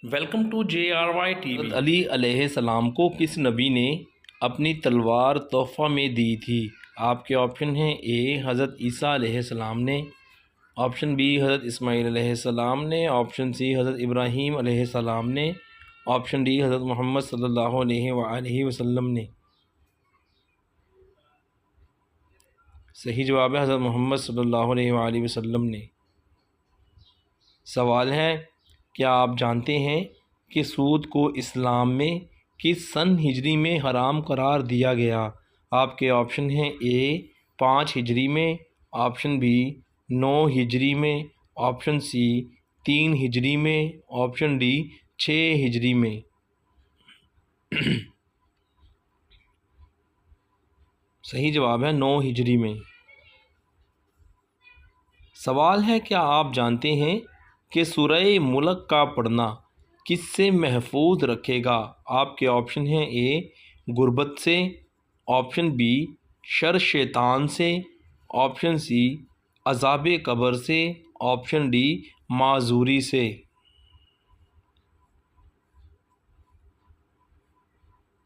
Welcome to JRY हज़रत TV. Ali अलैहिस्सलाम को किस नबी ने अपनी तलवार तोहफ़ा में दी थी? आपके ऑप्शन हैं ए हज़रत ईसा अलैहिस्सलाम ने, ऑप्शन बी हज़रत इस्माईल अलैहिस्सलाम ने, ऑप्शन सी हज़रत इब्राहीम अलैहिस्सलाम ने, ऑप्शन डी हज़रत मोहम्मद सल्लल्लाहु अलैहि वसल्लम ने। सही जवाब है हज़रत मोहम्मद सल्लल्लाहु अलैहि वसल्लम ने। सवाल है, क्या आप जानते हैं कि सूद को इस्लाम में किस सन हिजरी में हराम करार दिया गया? आपके ऑप्शन हैं ए 5 हिजरी में, ऑप्शन बी 9 हिजरी में, ऑप्शन सी 3 हिजरी में, ऑप्शन डी 6 हिजरी में। सही जवाब है 9 हिजरी में। सवाल है, क्या आप जानते हैं कि सूरह मुल्क का पढ़ना किससे महफूज रखेगा? आपके ऑप्शन हैं ए गुर्बत से, ऑप्शन बी शर शैतान से, ऑप्शन सी अज़ाब कब्र से, ऑप्शन डी माजूरी से।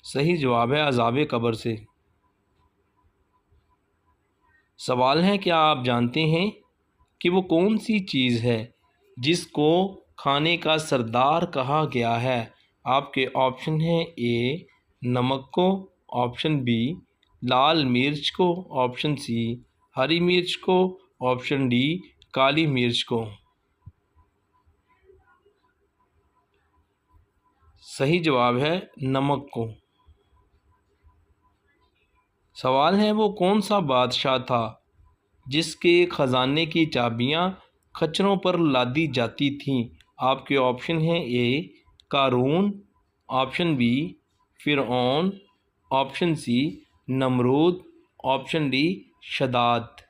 सही जवाब है अज़ाब कब्र से। सवाल है, क्या आप जानते हैं कि वो कौन सी चीज़ है जिसको खाने का सरदार कहा गया है? आपके ऑप्शन हैं ए नमक को, ऑप्शन बी लाल मिर्च को, ऑप्शन सी हरी मिर्च को, ऑप्शन डी काली मिर्च को। सही जवाब है नमक को। सवाल है, वो कौन सा बादशाह था जिसके ख़जाने की चाबियां खच्चरों पर लादी जाती थीं? आपके ऑप्शन हैं ए कारून, ऑप्शन बी फ़िरऔन, ऑप्शन सी नमरूद, ऑप्शन डी शदाद।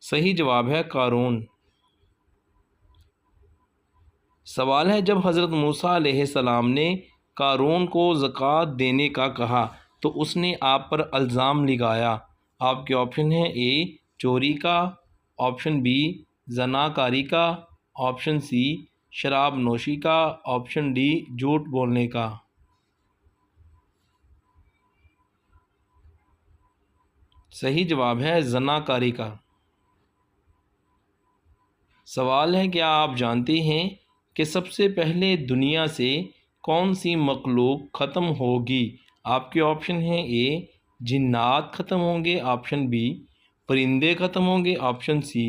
सही जवाब है कारून। सवाल है, जब हज़रत मूसा अलैहिस्सलाम ने कारून को ज़कात देने का कहा तो उसने आप पर इल्ज़ाम लगाया। आपके ऑप्शन हैं ए चोरी का, ऑप्शन बी जनाकारी का, ऑप्शन सी शराब नोशी का, ऑप्शन डी झूठ बोलने का। सही जवाब है जनाकारी का। सवाल है, क्या आप जानते हैं कि सबसे पहले दुनिया से कौन सी मखलूक ख़त्म होगी? आपके ऑप्शन हैं ए जिन्नात ख़त्म होंगे, ऑप्शन बी परिंदे ख़त्म होंगे, ऑप्शन सी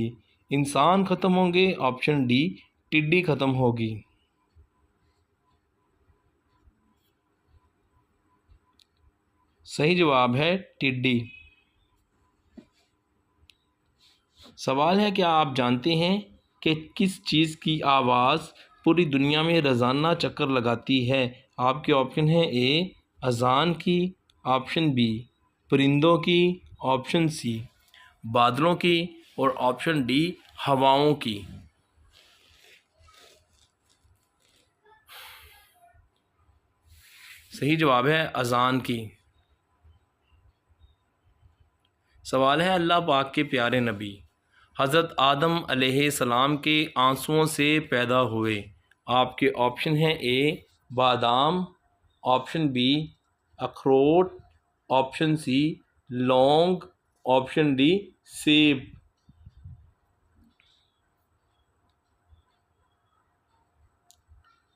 इंसान ख़त्म होंगे, ऑप्शन डी टिड्डी ख़त्म होगी। सही जवाब है टिड्डी। सवाल है, क्या आप जानते हैं कि किस चीज़ की आवाज़ पूरी दुनिया में रोज़ाना चक्कर लगाती है? आपके ऑप्शन हैं ए अज़ान की, ऑप्शन बी परिंदों की, ऑप्शन सी बादलों की, और ऑप्शन डी हवाओं की। सही जवाब है अज़ान की। सवाल है, अल्लाह पाक के प्यारे नबी हज़रत आदम अलैहिस्सलाम के आंसुओं से पैदा हुए। आपके ऑप्शन हैं ए बादाम, ऑप्शन बी अखरोट, ऑप्शन सी लौंग, ऑप्शन डी सेब।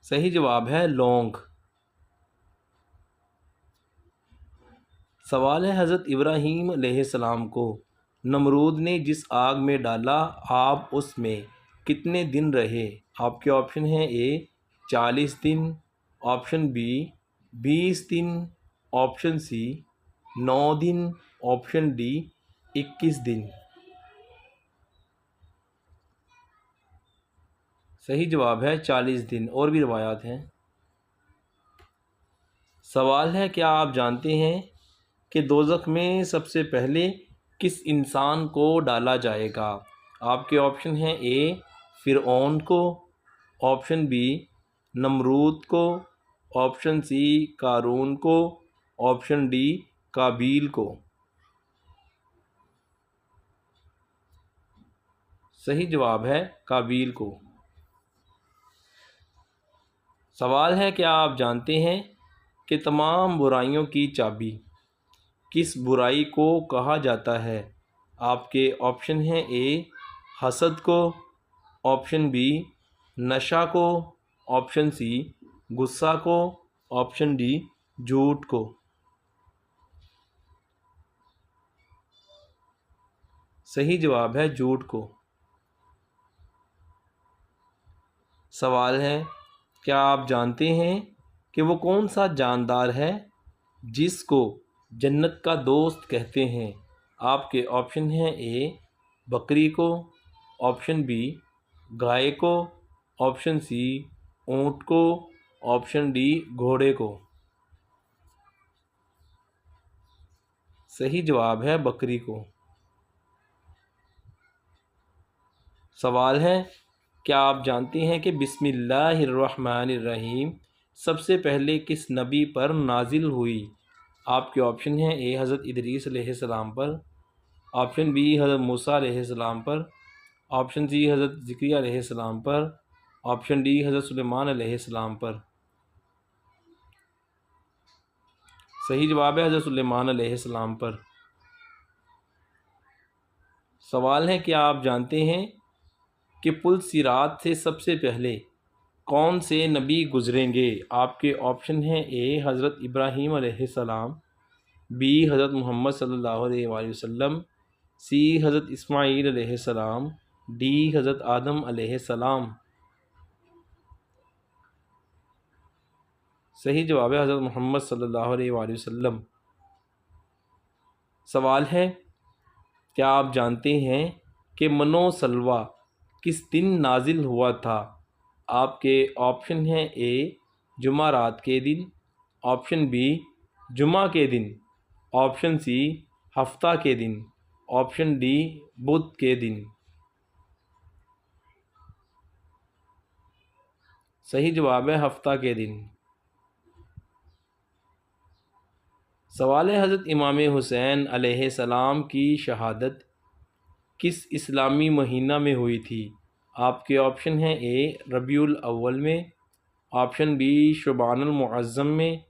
सही जवाब है लौंग। सवाल है, हज़रत इब्राहीम अलैहिस्सलाम को नमरूद ने जिस आग में डाला आप उसमें कितने दिन रहे? आपके ऑप्शन हैं ए 40 दिन, ऑप्शन बी 20 दिन, ऑप्शन सी 9 दिन, ऑप्शन डी 21 दिन। सही जवाब है 40 दिन, और भी रवायात हैं। सवाल है, क्या आप जानते हैं कि दोज़ख में सबसे पहले किस इंसान को डाला जाएगा? आपके ऑप्शन हैं ए फ़िरऔन को, ऑप्शन बी नमरूद को, ऑप्शन सी कारून को, ऑप्शन डी काबील को। सही जवाब है काबील को। सवाल है, क्या आप जानते हैं कि तमाम बुराइयों की चाबी किस बुराई को कहा जाता है? आपके ऑप्शन हैं ए हसद को, ऑप्शन बी नशा को, ऑप्शन सी गुस्सा को, ऑप्शन डी झूठ को। सही जवाब है झूठ को। सवाल है, क्या आप जानते हैं कि वो कौन सा जानदार है जिसको जन्नत का दोस्त कहते हैं? आपके ऑप्शन हैं ए बकरी को, ऑप्शन बी गाय को, ऑप्शन सी ऊँट को, ऑप्शन डी घोड़े को। सही जवाब है बकरी को। सवाल है, क्या आप जानते हैं कि बिस्मिल्लाहिर्रहमानिर्रहीम सबसे पहले किस नबी पर नाजिल हुई? आपके ऑप्शन हैं ए हज़रत इदरीस अलैहिस्सलाम पर, ऑप्शन बी हज़रत मूसा अलैहिस्सलाम पर, ऑप्शन सी हज़रत ज़करिया अलैहिस्सलाम पर, ऑप्शन डी हज़रत सुलेमान अलैहिस्सलाम पर। सही जवाब है हज़रत सुलेमान अलैहिस्सलाम पर। सवाल है, क्या आप जानते हैं कि पुल सिरात से सबसे पहले कौन से नबी गुज़रेंगे? आपके ऑप्शन हैं ए हज़रत इब्राहीम अलैहिस्सलाम, बी हज़रत मोहम्मद सल्लल्लाहु अलैहि वसल्लम, सी हज़रत इस्माईल अलैहिस्सलाम, डी हज़रत आदम अलैहिस्सलाम। सही जवाब है हज़रत मोहम्मद सल्लल्लाहु अलैहि वसल्लम। सवाल है, क्या आप जानते हैं कि मनो सलवा किस दिन नाजिल हुआ था? आपके ऑप्शन हैं ए जुमारात के दिन, ऑप्शन बी जुमा के दिन, ऑप्शन सी हफ्ता के दिन, ऑप्शन डी बुध के दिन। सही जवाब है हफ्ता के दिन। सवाल है, हज़रत इमाम हुसैन अलैहिस्सलाम की शहादत किस इस्लामी महीना में हुई थी? आपके ऑप्शन हैं ए रबीउल अव्वल में, ऑप्शन बी शुबानुल मुअज़्ज़म में,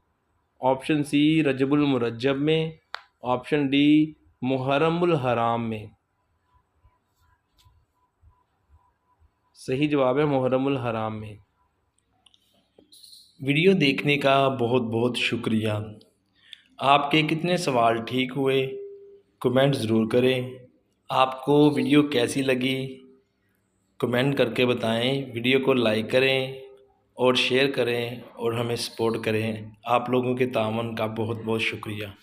ऑप्शन सी रजबुल मुरज्जब में, ऑप्शन डी मुहर्रमुल हराम में। सही जवाब है मुहर्रमुल हराम में। वीडियो देखने का बहुत बहुत शुक्रिया। आपके कितने सवाल ठीक हुए कमेंट ज़रूर करें। आपको वीडियो कैसी लगी कमेंट करके बताएं। वीडियो को लाइक करें और शेयर करें और हमें सपोर्ट करें। आप लोगों के ताअवुन का बहुत बहुत शुक्रिया।